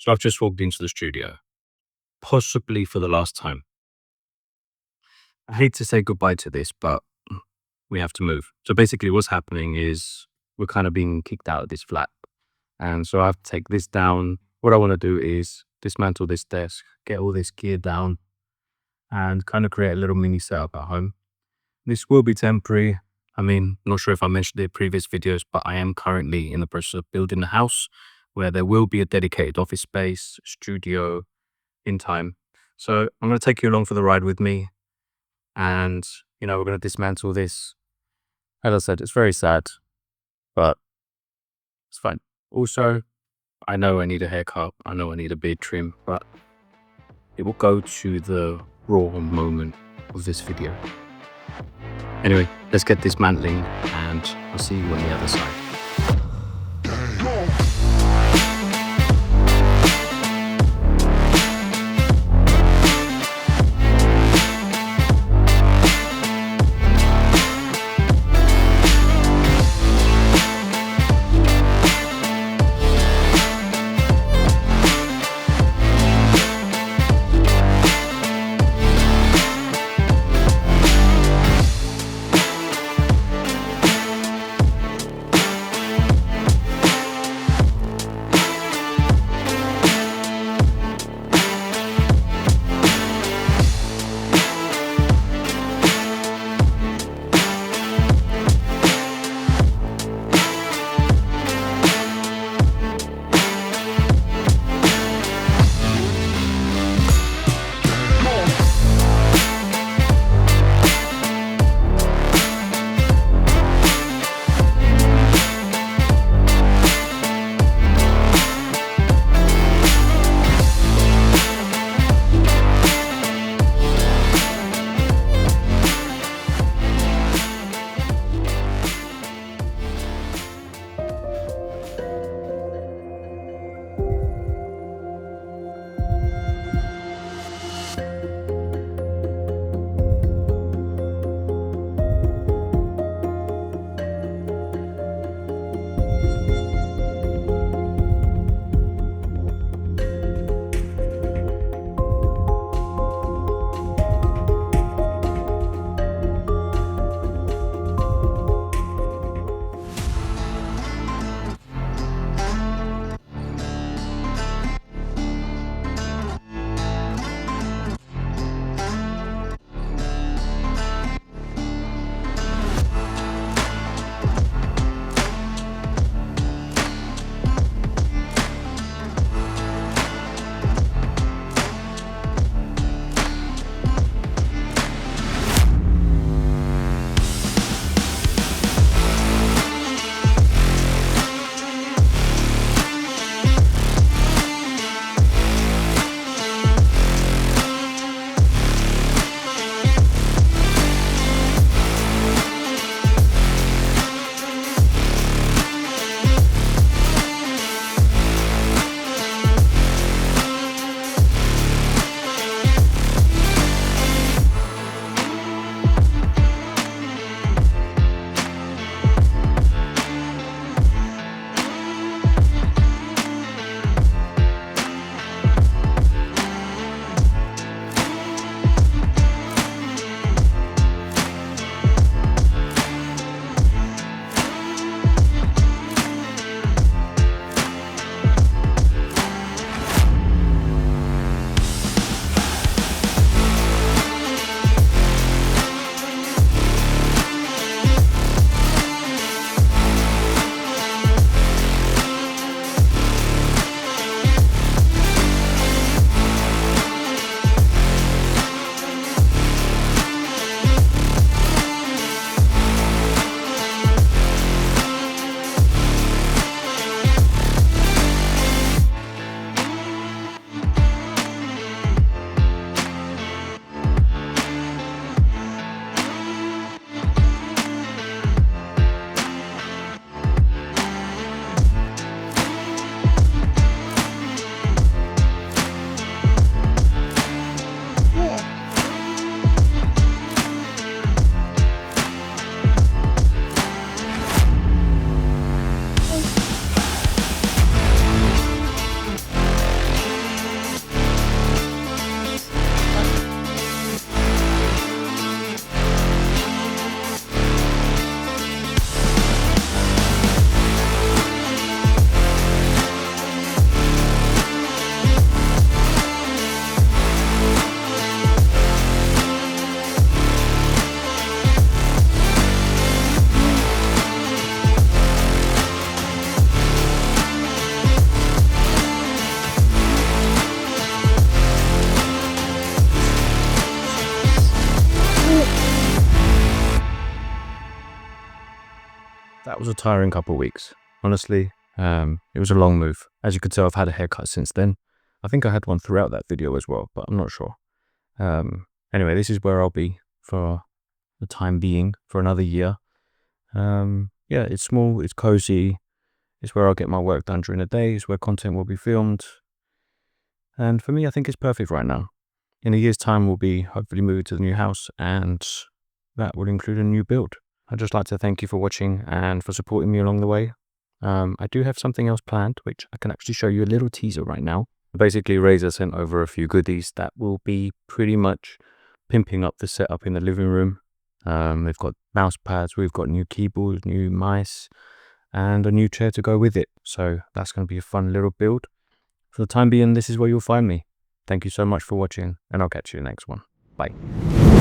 So I've just walked into the studio, possibly for the last time. I hate to say goodbye to this, but we have to move. So basically, what's happening is we're kind of being kicked out of this flat. And so I have to take this down. What I want to do is dismantle this desk, get all this gear down, and kind of create a little mini setup at home. This will be temporary. I mean, not sure if I mentioned it in previous videos, but I am currently in the process of building a house where there will be a dedicated office space, studio in time. So I'm going to take you along for the ride with me. And, we're going to dismantle this. As I said, it's very sad, but it's fine. Also, I know I need a haircut. I know I need a beard trim, but it will go to the raw moment of this video. Anyway, let's get dismantling and I'll see you on the other side. That was a tiring couple of weeks. Honestly, it was a long move. As you could tell, I've had a haircut since then. I think I had one throughout that video as well, but I'm not sure. Anyway, this is where I'll be for the time being for another year. Yeah, it's small, it's cozy. It's where I'll get my work done during the day. It's where content will be filmed. And for me, I think it's perfect right now. In a year's time, we'll be hopefully moving to the new house, and that will include a new build. I'd just like to thank you for watching and for supporting me along the way. I do have something else planned, which I can actually show you a little teaser right now. Basically, Razor sent over a few goodies that will be pretty much pimping up the setup in the living room. We've got mouse pads, we've got new keyboards, new mice, and a new chair to go with it. So that's going to be a fun little build. For the time being, this is where you'll find me. Thank you so much for watching, and I'll catch you in the next one. Bye.